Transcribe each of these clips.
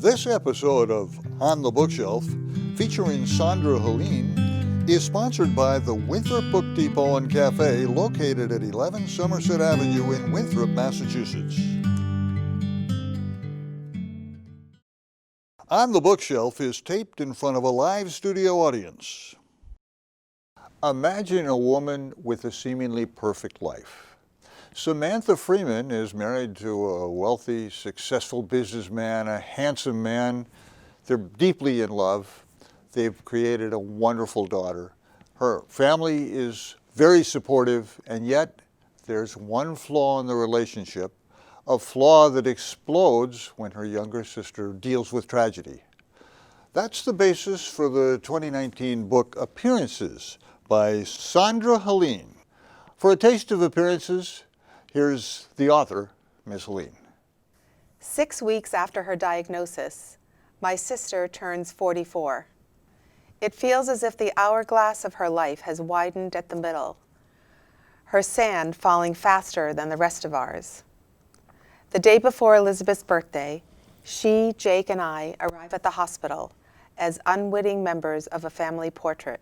This episode of On the Bookshelf, featuring Sondra Helen, is sponsored by the Winthrop Book Depot and Cafe, located at 11 Somerset Avenue in Winthrop, Massachusetts. On the Bookshelf is taped in front of a live studio audience. Imagine a woman with a seemingly perfect life. Samantha Freeman is married to a wealthy, successful businessman, a handsome man. They're deeply in love. They've created a wonderful daughter. Her family is very supportive, and yet there's one flaw in the relationship, a flaw that explodes when her younger sister deals with tragedy. That's the basis for the 2019 book Appearances by Sondra Helen. For a taste of appearances, here's the author, Ms. Helen. 6 weeks after her diagnosis, my sister turns 44. It feels as if the hourglass of her life has widened at the middle, her sand falling faster than the rest of ours. The day before Elizabeth's birthday, she, Jake, and I arrive at the hospital as unwitting members of a family portrait,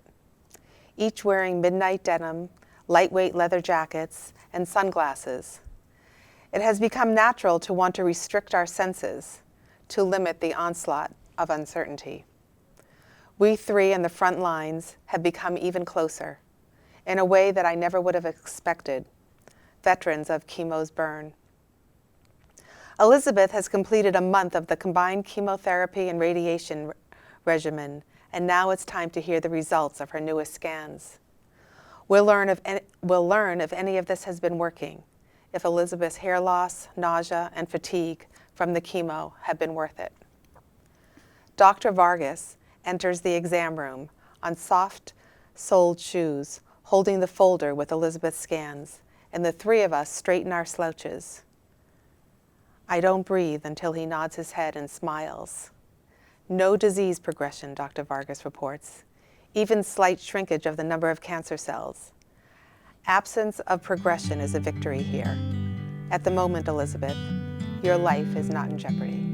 each wearing midnight denim, lightweight leather jackets, and sunglasses. It has become natural to want to restrict our senses, to limit the onslaught of uncertainty. We three in the front lines have become even closer, in a way that I never would have expected, veterans of chemo's burn. Elizabeth has completed a month of the combined chemotherapy and radiation regimen, and now it's time to hear the results of her newest scans. We'll learn if any of this has been working, if Elizabeth's hair loss, nausea, and fatigue from the chemo have been worth it. Dr. Vargas enters the exam room on soft-soled shoes, holding the folder with Elizabeth's scans, and the three of us straighten our slouches. I don't breathe until he nods his head and smiles. No disease progression, Dr. Vargas reports. Even slight shrinkage of the number of cancer cells. Absence of progression is a victory here. At the moment, Elizabeth, your life is not in jeopardy.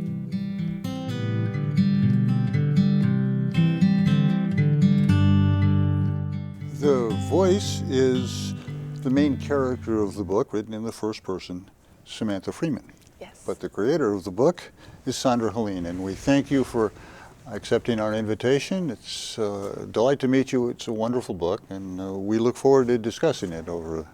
The voice is the main character of the book, written in the first person, Samantha Freeman. Yes. But the creator of the book is Sondra Helen, and we thank you for accepting our invitation. It's a delight to meet you. It's a wonderful book, and we look forward to discussing it over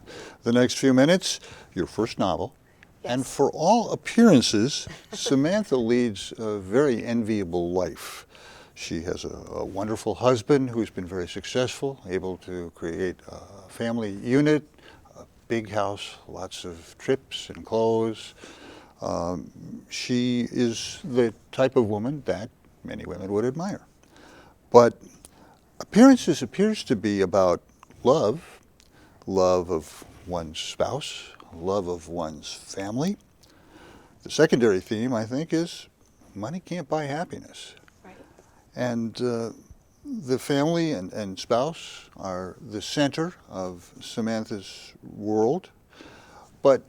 the next few minutes. Your first novel. Yes. And for all appearances, Samantha leads a very enviable life. She has a wonderful husband who's been very successful, able to create a family unit, a big house, lots of trips and clothes. She is the type of woman that many women would admire. But Appearances appears to be about love of one's spouse, love of one's family. The secondary theme, I think, is money can't buy happiness. Right. And the family and spouse are the center of Samantha's world, but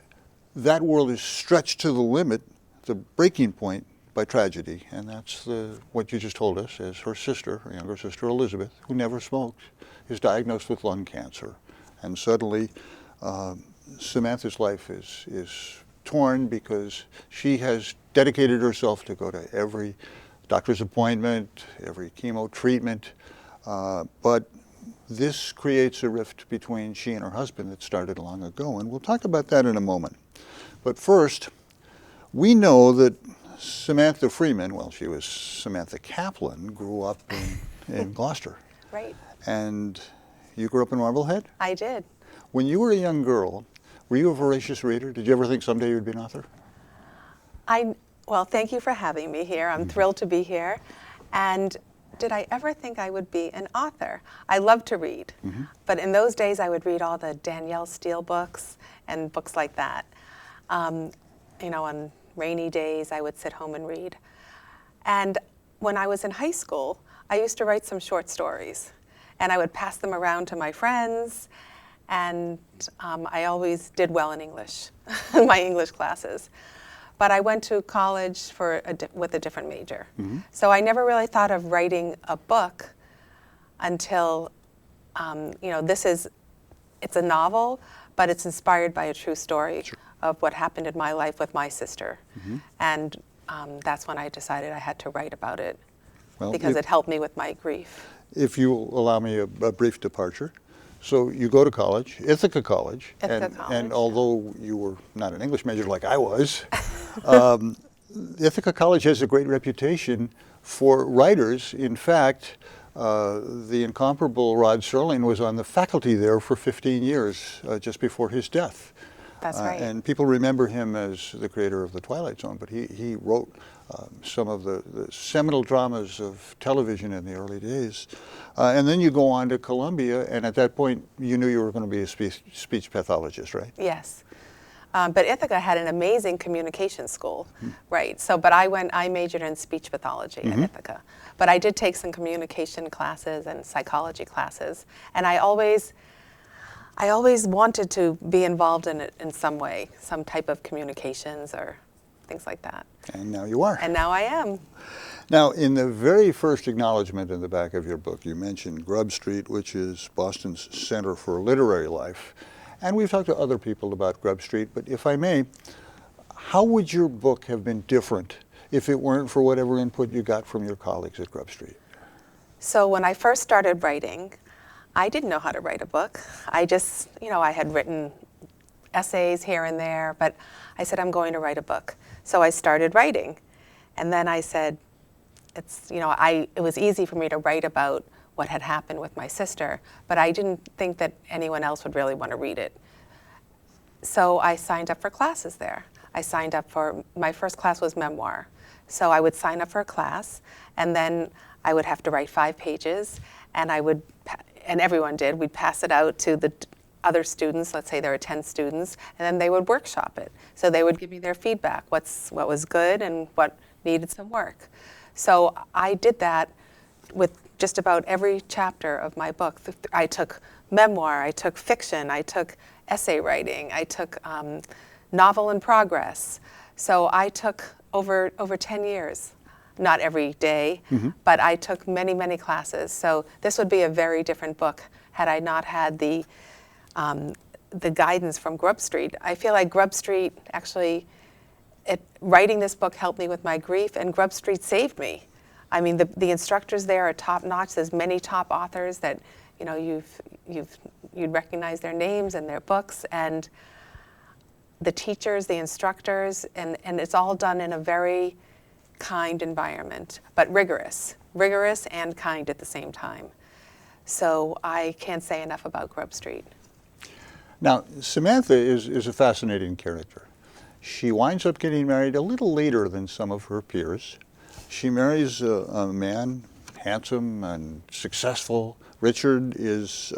that world is stretched to the limit, the breaking point, by tragedy, and that's what you just told us, as her sister, her younger sister Elizabeth, who never smoked, is diagnosed with lung cancer. And suddenly, Samantha's life is torn because she has dedicated herself to go to every doctor's appointment, every chemo treatment, but this creates a rift between she and her husband that started long ago, and we'll talk about that in a moment. But first, we know that Samantha Freeman, well, she was Samantha Kaplan, grew up in Gloucester. Right. And you grew up in Marblehead? I did. When you were a young girl, were you a voracious reader? Did you ever think someday you'd be an author? Well, thank you for having me here. I'm thrilled to be here. And did I ever think I would be an author? I love to read. But in those days, I would read all the Danielle Steele books and books like that. On rainy days, I would sit home and read. And when I was in high school, I used to write some short stories, and I would pass them around to my friends, and I always did well in English, in my English classes. but I went to college with a different major. So I never really thought of writing a book until, it's a novel, but it's inspired by a true story of what happened in my life with my sister. And that's when I decided I had to write about it, because it helped me with my grief. If you allow me a brief departure. So you go to college, Ithaca College, and although you were not an English major like I was, Ithaca College has a great reputation for writers. In fact, the incomparable Rod Serling was on the faculty there for 15 years, just before his death. That's right. And people remember him as the creator of The Twilight Zone, but he wrote some of the seminal dramas of television in the early days. And then you go on to Columbia, and at that point, you knew you were going to be a speech pathologist, right? Yes. But Ithaca had an amazing communication school, right? So, but I majored in speech pathology at Ithaca. But I did take some communication classes and psychology classes, and I always wanted to be involved in it in some way, some type of communications or things like that. And now you are. And now I am. Now, in the very first acknowledgement in the back of your book, you mentioned Grub Street, which is Boston's center for literary life. And we've talked to other people about Grub Street, but if I may, how would your book have been different if it weren't for whatever input you got from your colleagues at Grub Street? So when I first started writing, I didn't know how to write a book. I just, I had written essays here and there, but I said, I'm going to write a book. So I started writing. And then I said, it was easy for me to write about what had happened with my sister, but I didn't think that anyone else would really want to read it. So I signed up for classes there. My first class was memoir. So I would sign up for a class, and then I would have to write 5 pages, and and everyone did. We'd pass it out to the other students. Let's say there were 10 students, and then they would workshop it. So they would give me their feedback, what was good and what needed some work. So I did that with just about every chapter of my book. I took memoir, I took fiction, I took essay writing, I took novel in progress. So I took over 10 years. Not every day, but I took many, many classes. So this would be a very different book had I not had the guidance from Grub Street. I feel like Grub Street actually, writing this book helped me with my grief, and Grub Street saved me. I mean, the instructors there are top notch. There's many top authors that you'd recognize their names and their books, and the teachers, the instructors, and it's all done in a very kind environment, but rigorous and kind at the same time. So I can't say enough about Grub Street. Now, Samantha is a fascinating character. She winds up getting married a little later than some of her peers. She marries a man, handsome and successful. Richard is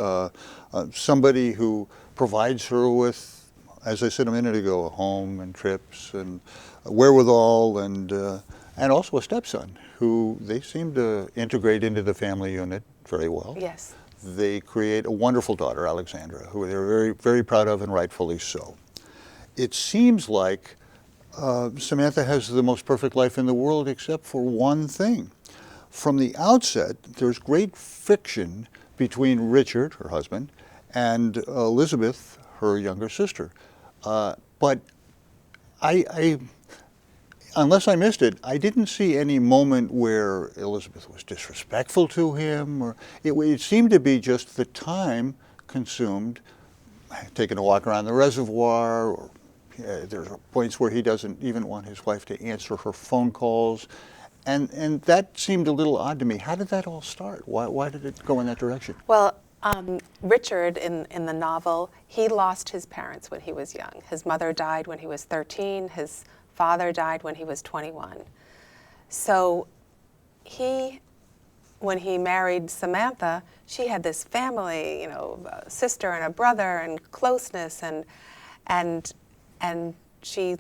somebody who provides her with, as I said a minute ago, a home and trips and wherewithal, and also a stepson who they seem to integrate into the family unit very well. Yes. They create a wonderful daughter, Alexandra, who they're very, very proud of, and rightfully so. It seems like Samantha has the most perfect life in the world, except for one thing. From the outset, there's great friction between Richard, her husband, and Elizabeth, her younger sister. But unless I missed it, I didn't see any moment where Elizabeth was disrespectful to him, or it seemed to be just the time consumed, taking a walk around the reservoir, or there's points where he doesn't even want his wife to answer her phone calls, and that seemed a little odd to me. How did that all start? Why did it go in that direction? Well, Richard, in the novel, he lost his parents when he was young. His mother died when he was 13. His father died when he was 21. So when he married Samantha, she had this family, a sister and a brother and closeness, and she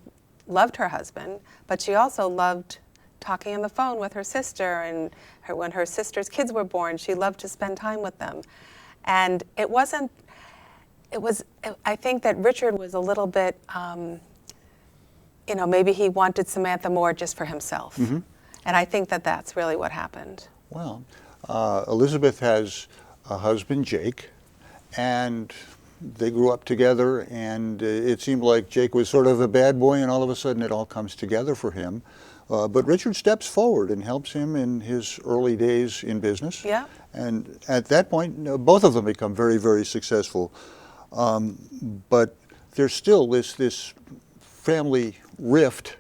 loved her husband, but she also loved talking on the phone with her sister, and when her sister's kids were born, she loved to spend time with them. And I think that Richard was a little bit maybe he wanted Samantha more just for himself. And I think that that's really what happened. Well, Elizabeth has a husband, Jake, and they grew up together, and it seemed like Jake was sort of a bad boy, and all of a sudden it all comes together for him. But Richard steps forward and helps him in his early days in business. Yeah. And at that point, both of them become very, very successful. But there's still this family rift,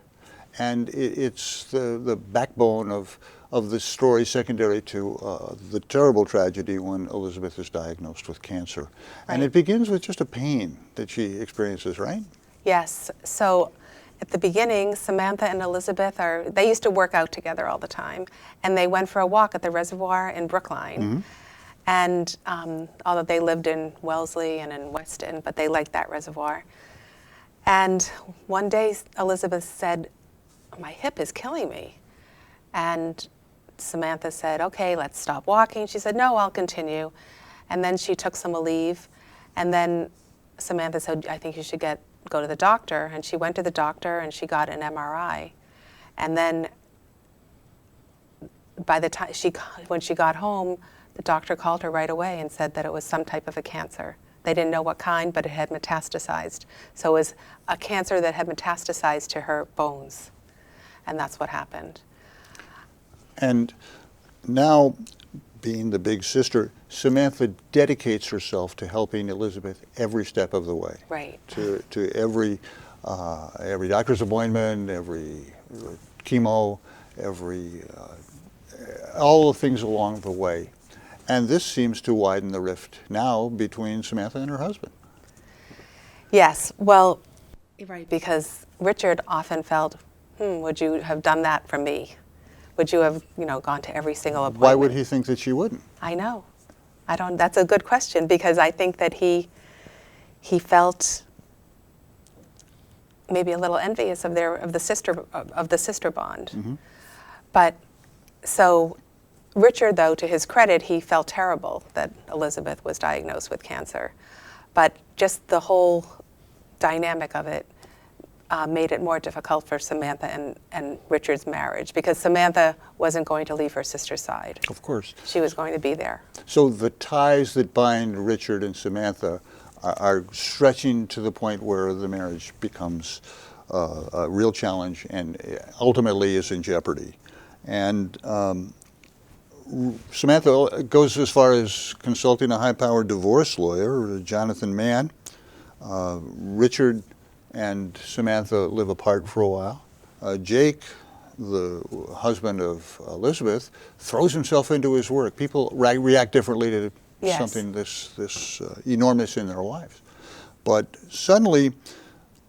and it's the backbone of the story secondary to the terrible tragedy when Elizabeth is diagnosed with cancer. Right. And it begins with just a pain that she experiences, right? Yes. So at the beginning, Samantha and Elizabeth they used to work out together all the time, and they went for a walk at the reservoir in Brookline. And although they lived in Wellesley and in Weston, but they liked that reservoir. And one day Elizabeth said, "My hip is killing me." And Samantha said, "Okay, let's stop walking." She said, "No, I'll continue." And then she took some leave. And then Samantha said, "I think you should go to the doctor." And she went to the doctor and she got an MRI. And then by the time when she got home, the doctor called her right away and said that it was some type of a cancer. They didn't know what kind, but it had metastasized. So it was a cancer that had metastasized to her bones. And that's what happened. And now, being the big sister, Samantha dedicates herself to helping Elizabeth every step of the way. Right. To every doctor's appointment, every chemo, all the things along the way. And this seems to widen the rift now between Samantha and her husband. Yes, well, right, because Richard often felt, would you have done that for me? Would you have, gone to every single appointment? Why would he think that she wouldn't? I know. That's a good question, because I think that he felt maybe a little envious of the sister bond. But so Richard, though, to his credit, he felt terrible that Elizabeth was diagnosed with cancer. But just the whole dynamic of it made it more difficult for Samantha and Richard's marriage, because Samantha wasn't going to leave her sister's side. Of course. She was going to be there. So the ties that bind Richard and Samantha are stretching to the point where the marriage becomes a real challenge and ultimately is in jeopardy. And Samantha goes as far as consulting a high-powered divorce lawyer, Jonathan Mann. Richard and Samantha live apart for a while. Jake, the husband of Elizabeth, throws himself into his work. People react differently to something this enormous in their lives. But suddenly,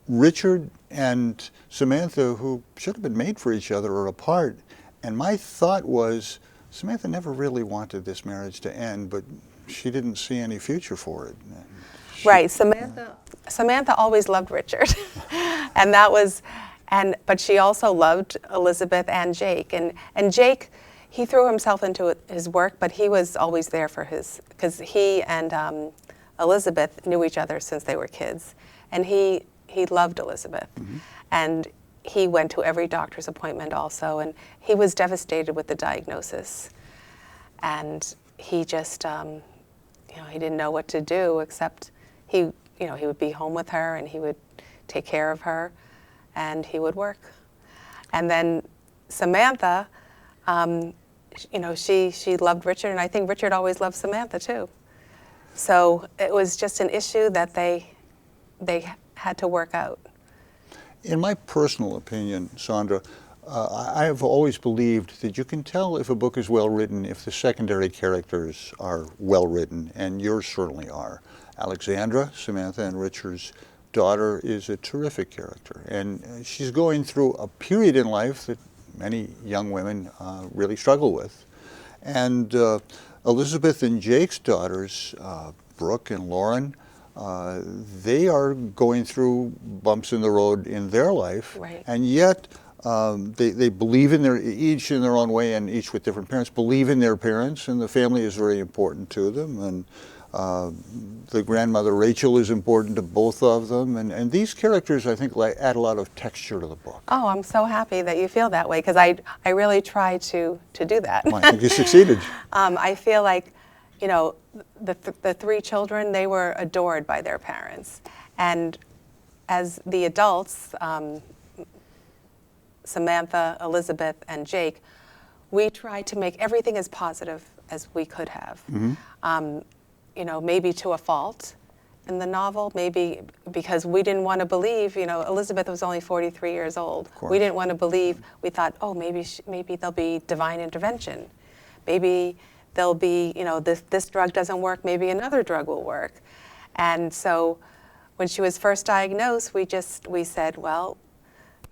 Richard and Samantha, who should have been made for each other, are apart. And my thought was, Samantha never really wanted this marriage to end, but she didn't see any future for it. Right. Samantha always loved Richard, but she also loved Elizabeth and Jake. And Jake, he threw himself into his work, but he was always there for because he and Elizabeth knew each other since they were kids, and he loved Elizabeth, and he went to every doctor's appointment also, and he was devastated with the diagnosis, and he just he didn't know what to do, except he would be home with her and he would take care of her and he would work. And then Samantha, she loved Richard, and I think Richard always loved Samantha too. So it was just an issue that they had to work out. In my personal opinion, Sondra, I have always believed that you can tell if a book is well written if the secondary characters are well written, and yours certainly are. Alexandra, Samantha and Richard's daughter, is a terrific character, and she's going through a period in life that many young women really struggle with. And Elizabeth and Jake's daughters, Brooke and Lauren, they are going through bumps in the road in their life, right. And yet they believe in each in their own way, and each with different parents, believe in their parents, and the family is very important to them. And The grandmother Rachel is important to both of them, and these characters, I think, add a lot of texture to the book. Oh, I'm so happy that you feel that way, because I really try to do that. Well, I think you succeeded. I feel like, you know, the three children, they were adored by their parents. And as the adults, Samantha, Elizabeth, and Jake, we tried to make everything as positive as we could have. You know, maybe to a fault in the novel, maybe because we didn't want to believe, you know, Elizabeth was only 43 years old. We didn't want to believe, we thought, oh, maybe there'll be divine intervention. Maybe there'll be, you know, this drug doesn't work, maybe another drug will work. And so when she was first diagnosed, we said, well,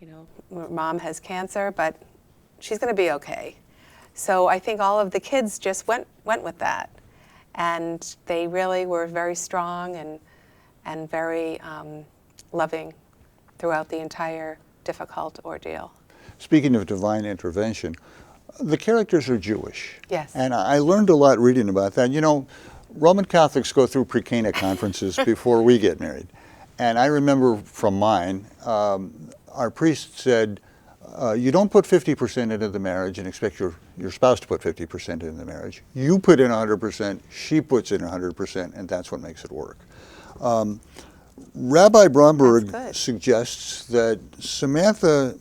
you know, Mom has cancer, but she's going to be okay. So I think all of the kids just went with that. And they really were very strong and very loving throughout the entire difficult ordeal. Speaking of divine intervention, the characters are Jewish. Yes. And I learned a lot reading about that. You know, Roman Catholics go through pre-Cana conferences before we get married. And I remember from mine, our priest said, you don't put 50% into the marriage and expect your spouse to put 50% into the marriage. You put in 100%, she puts in 100%, and that's what makes it work. Rabbi Bromberg suggests that Samantha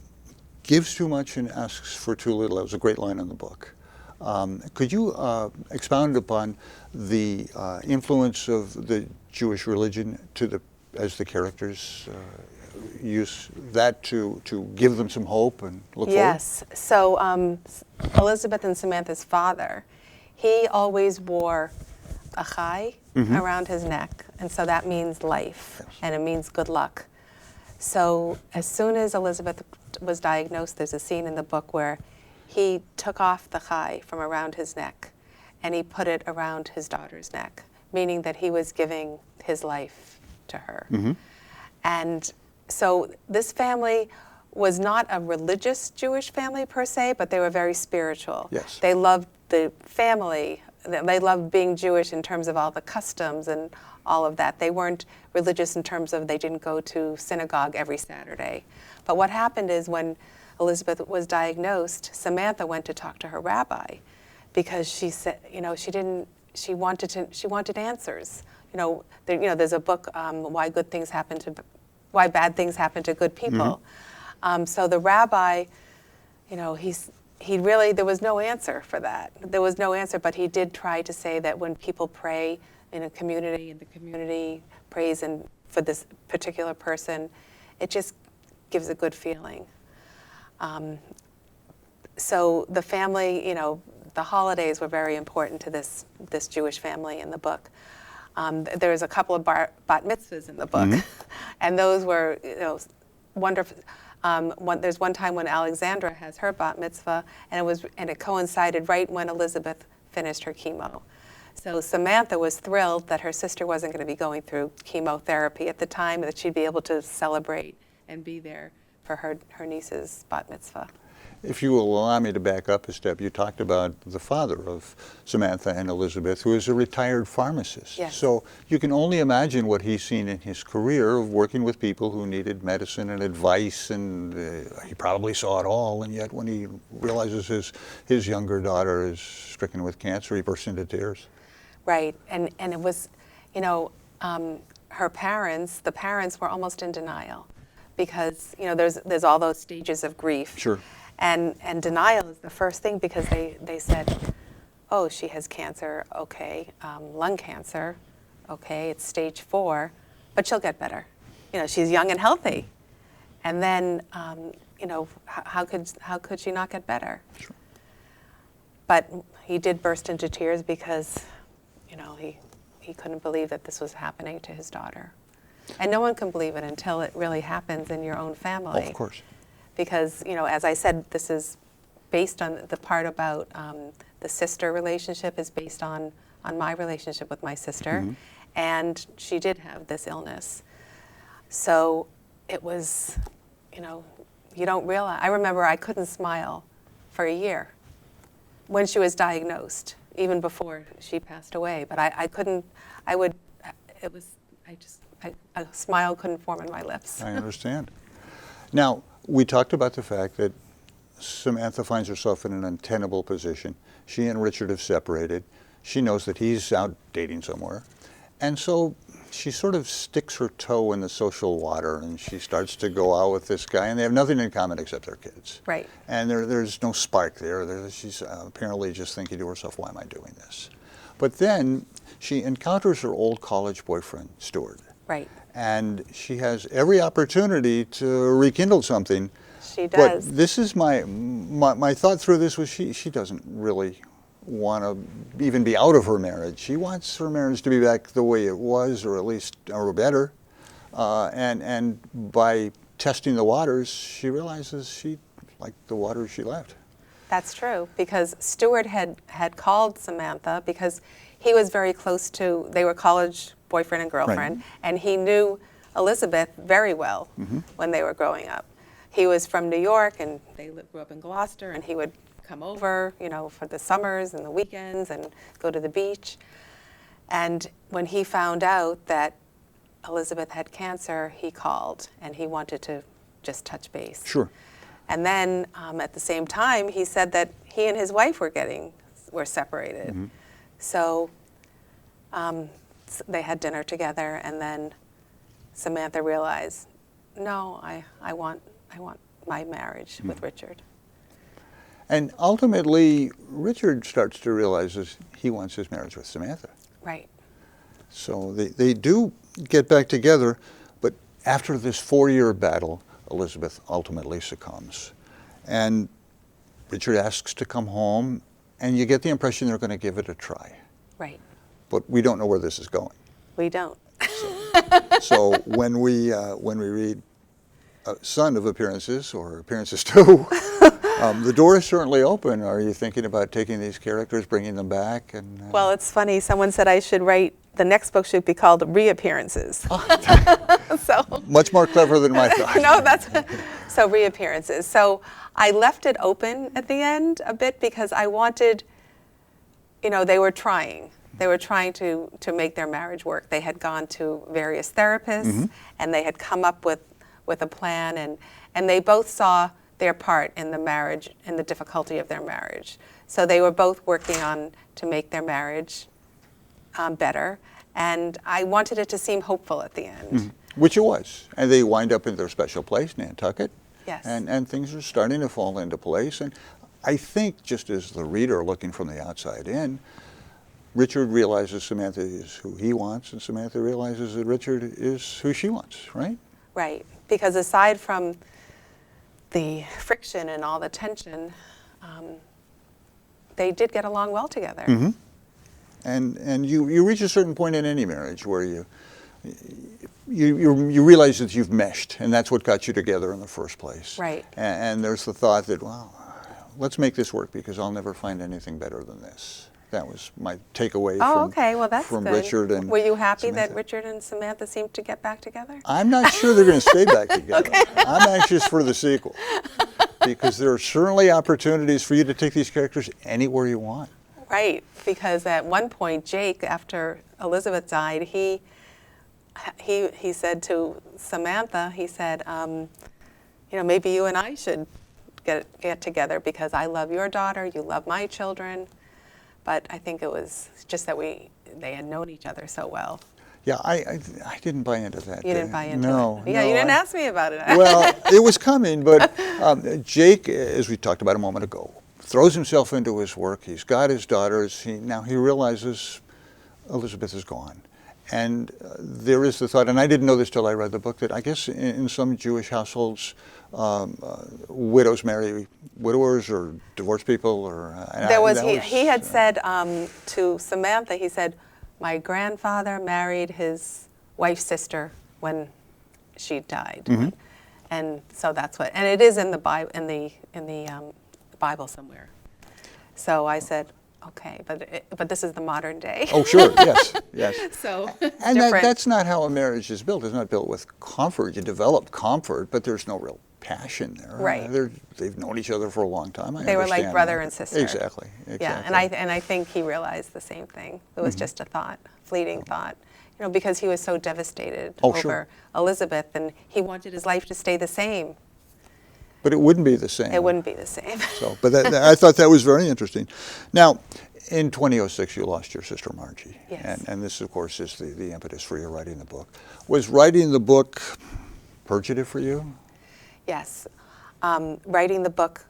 gives too much and asks for too little. That was a great line in the book. Could you expound upon the influence of the Jewish religion as the characters use that to give them some hope and look forward? Yes. So Elizabeth and Samantha's father, he always wore a chai around his neck, and so that means life, and it means good luck. So as soon as Elizabeth was diagnosed, there's a scene in the book where he took off the chai from around his neck, and he put it around his daughter's neck, meaning that he was giving his life to her. And so this family was not a religious Jewish family per se, but they were very spiritual. Yes. They loved the family. They loved being Jewish in terms of all the customs and all of that. They weren't religious in terms of they didn't go to synagogue every Saturday. But what happened is when Elizabeth was diagnosed, Samantha went to talk to her rabbi because she said, you know, she wanted answers. You know, there's a book, Why Bad Things Happen to Good People. So the rabbi, you know, there was no answer for that. There was no answer, but he did try to say that when people pray in a community, and the community prays for this particular person, it just gives a good feeling. So the family, you know, the holidays were very important to this Jewish family in the book. There's a couple of bat mitzvahs in the book, and those were, you know, wonderful. There's one time when Alexandra has her bat mitzvah, and it coincided right when Elizabeth finished her chemo. So Samantha was thrilled that her sister wasn't going to be going through chemotherapy at the time, and that she'd be able to celebrate and be there for her niece's bat mitzvah. If you will allow me to back up a step, you talked about the father of Samantha and Elizabeth, who is a retired pharmacist. Yes. So you can only imagine what he's seen in his career of working with people who needed medicine and advice, and he probably saw it all, and yet when he realizes his younger daughter is stricken with cancer, he bursts into tears. Right, and it was, you know, the parents were almost in denial because, you know, there's all those stages of grief. Sure. And denial is the first thing because they said, oh, she has cancer, okay, lung cancer, okay, it's stage 4, but she'll get better. You know, she's young and healthy. And then, you know, how could she not get better? Sure. But he did burst into tears because, you know, he couldn't believe that this was happening to his daughter. And no one can believe it until it really happens in your own family. Oh, of course. Because, you know, as I said, this is based on the part about the sister relationship is based on my relationship with my sister. And she did have this illness. So it was, you know, you don't realize. I remember I couldn't smile for a year when she was diagnosed. even before she passed away. But I couldn't, I would, it was, a smile couldn't form on my lips. I understand. Now, we talked about the fact that Samantha finds herself in an untenable position. She and Richard have separated. She knows that he's out dating somewhere. And so she sort of sticks her toe in the social water, and she starts to go out with this guy, and they have nothing in common except their kids. Right. And there's no spark there. She's apparently just thinking to herself, why am I doing this? But then she encounters her old college boyfriend, Stuart. Right. And she has every opportunity to rekindle something. She does. But this is my thought through this was she doesn't really want to even be out of her marriage. She wants her marriage to be back the way it was, or at least or better. And by testing the waters, she realizes she liked the waters she left. That's true, because Stuart had called Samantha because he was very close to, they were college boyfriend and girlfriend, Right. and he knew Elizabeth very well when they were growing up. He was from New York, and they grew up in Gloucester, and he would come over, you know, for the summers and the weekends and go to the beach. And when he found out that Elizabeth had cancer, he called, and he wanted to just touch base. Sure. And then at the same time, he said that he and his wife were separated. So they had dinner together, and then Samantha realized, no, I want my marriage with Richard. And ultimately, Richard starts to realize he wants his marriage with Samantha. Right. So they do get back together, but after this 4-year battle, Elizabeth ultimately succumbs. And Richard asks to come home, and you get the impression they're going to give it a try. Right. But we don't know where this is going. We don't. So when we read Son of Appearances, or Appearances 2, the door is certainly open. Are you thinking about taking these characters, bringing them back? And Well, it's funny. Someone said I should write, the next book should be called Reappearances. So much more clever than my thought. no, so reappearances. So I left it open at the end a bit because I wanted, you know, they were trying. They were trying to make their marriage work. They had gone to various therapists, and they had come up with a plan, and they both saw their part in the marriage and the difficulty of their marriage. So they were both working on to make their marriage better, and I wanted it to seem hopeful at the end. Which it was. And they wind up in their special place, Nantucket. Yes. And things are starting to fall into place. And I think, just as the reader looking from the outside in, Richard realizes Samantha is who he wants, and Samantha realizes that Richard is who she wants, right? Right, because aside from the friction and all the tension, they did get along well together. And you reach a certain point in any marriage where you realize that you've meshed, and that's what got you together in the first place. Right. And there's the thought that, well, let's make this work because I'll never find anything better than this. That was my takeaway from good. Richard and Were you happy Samantha. that Richard and Samantha seemed to get back together? I'm not sure they're going to stay back together. I'm anxious for the sequel because there are certainly opportunities for you to take these characters anywhere you want. Right, because at one point, Jake, after Elizabeth died, he said to Samantha, he said, you know, maybe you and I should get together because I love your daughter, you love my children. But I think it was just that they had known each other so well. Yeah, I didn't buy into that. You didn't buy into it? Yeah, you didn't ask me about it. Well, it was coming, but Jake, as we talked about a moment ago, throws himself into his work. He's got his daughters. Now he realizes Elizabeth is gone. And there is the thought, and I didn't know this till I read the book, that I guess in some Jewish households, widows marry widowers or divorced people. He had said to Samantha, he said, my grandfather married his wife's sister when she died. And so that's what, and it is in the Bible, in the Bible somewhere. So I said, okay, but this is the modern day. Oh, sure, yes, yes. So and that's not how a marriage is built. It's not built with comfort. You develop comfort, but there's no real passion there. Right. They've known each other for a long time. They were like understand brother that. and sister. Exactly. Yeah, and I think he realized the same thing. It was just a thought, fleeting thought, because he was so devastated Oh, over sure. Elizabeth, and he wanted his life to stay the same. But it wouldn't be the same. It wouldn't be the same. So, but I thought that was very interesting. Now, in 2006, you lost your sister Margie. Yes. And this, of course, is the impetus for your writing the book. Was writing the book purgative for you? Yes. Writing the book,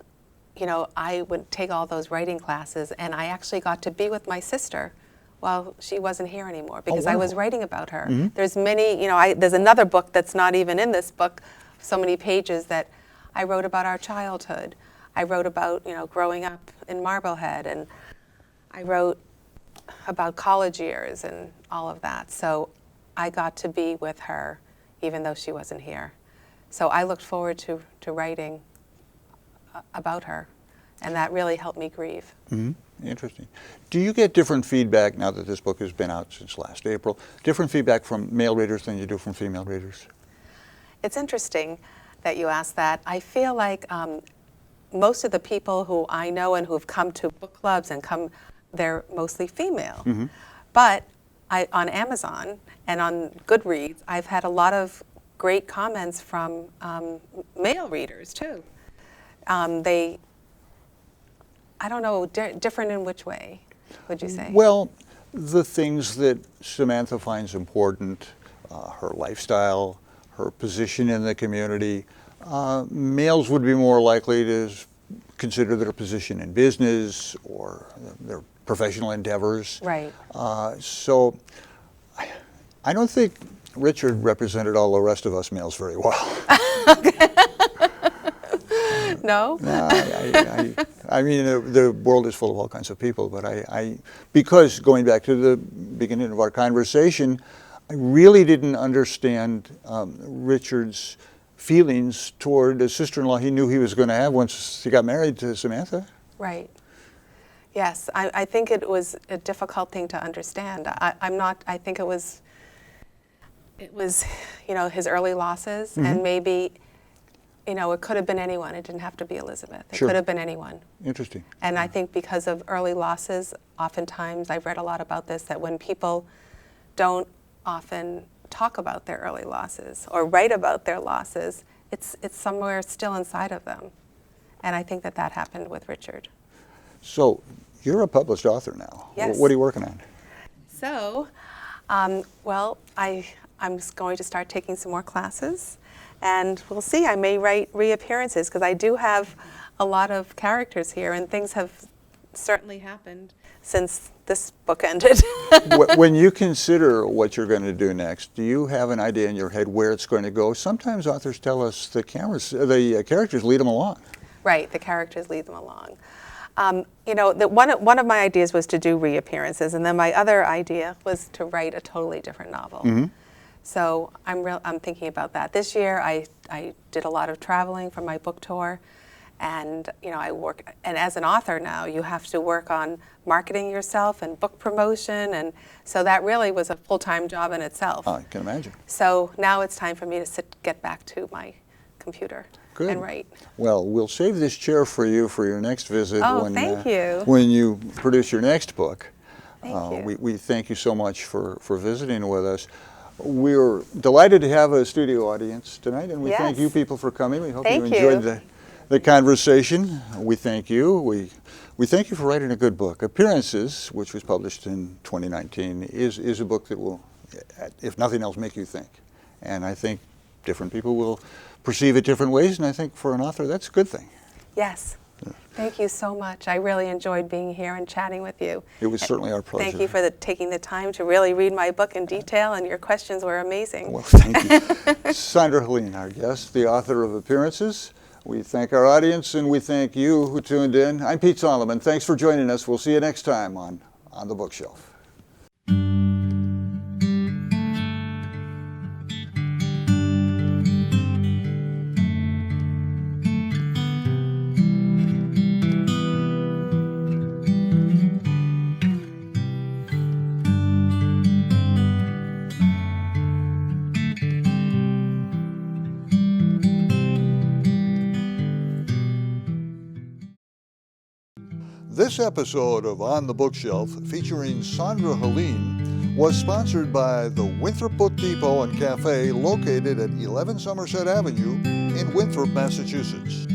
I would take all those writing classes, and I actually got to be with my sister while she wasn't here anymore because I was wonderful. writing about her. There's many, there's another book that's not even in this book, so many pages that I wrote about our childhood. I wrote about, growing up in Marblehead, and I wrote about college years and all of that. So I got to be with her even though she wasn't here. So I looked forward to writing about her, and that really helped me grieve. Interesting. Do you get different feedback now that this book has been out since last April? Different feedback from male readers than you do from female readers? It's interesting that you asked that. I feel like most of the people who I know and who've come to book clubs they're mostly female. But on Amazon and on Goodreads, I've had a lot of great comments from male readers too. I don't know, different in which way, would you say? Well, the things that Samantha finds important, her lifestyle, her position in the community. Males would be more likely to consider their position in business or their professional endeavors. Right. So I don't think Richard represented all the rest of us males very well. No? No, I mean, the world is full of all kinds of people, but because going back to the beginning of our conversation, I really didn't understand Richard's feelings toward a sister-in-law he knew he was going to have once he got married to Samantha. Right. Yes, I think it was a difficult thing to understand. I think it was, his early losses, and maybe, it could have been anyone. It didn't have to be Elizabeth. It Sure. could have been anyone. Interesting. And I think because of early losses, oftentimes, I've read a lot about this, that when people don't often talk about their early losses or write about their losses, it's somewhere still inside of them. And I think that happened with Richard. So you're a published author now. Yes. What are you working on? So, well, I'm going to start taking some more classes, and we'll see. I may write reappearances because I do have a lot of characters here, and things have certainly happened since this book ended. When you consider what you're going to do next, do you have an idea in your head where it's going to go? Sometimes authors tell us the characters lead them along. Right, the characters lead them along. One of my ideas was to do reappearances, and then my other idea was to write a totally different novel. So I'm thinking about that. This year I did a lot of traveling for my book tour, and and as an author now you have to work on marketing yourself and book promotion, and so that really was a full-time job in itself. I can imagine. So now it's time for me to get back to my computer. Good. And write. Well, we'll save this chair for you for your next visit. Oh, thank you. When you produce your next book. Thank you. We thank you so much for visiting with us. We're delighted to have a studio audience tonight, and we thank you Yes. people for coming. We hope Thank you enjoyed you. the conversation. We thank you. We thank you for writing a good book. Appearances, which was published in 2019, is a book that will, if nothing else, make you think. And I think different people will perceive it different ways, and I think for an author that's a good thing. Yes. Thank you so much. I really enjoyed being here and chatting with you. It was certainly our pleasure. Thank you for taking the time to really read my book in detail, and your questions were amazing. Well, thank you. Sondra Helen, our guest, the author of Appearances. We thank our audience, and we thank you who tuned in. I'm Pete Solomon. Thanks for joining us. We'll see you next time on The Bookshelf. This episode of On the Bookshelf, featuring Sondra Helen, was sponsored by the Winthrop Book Depot and Cafe located at 11 Somerset Avenue in Winthrop, Massachusetts.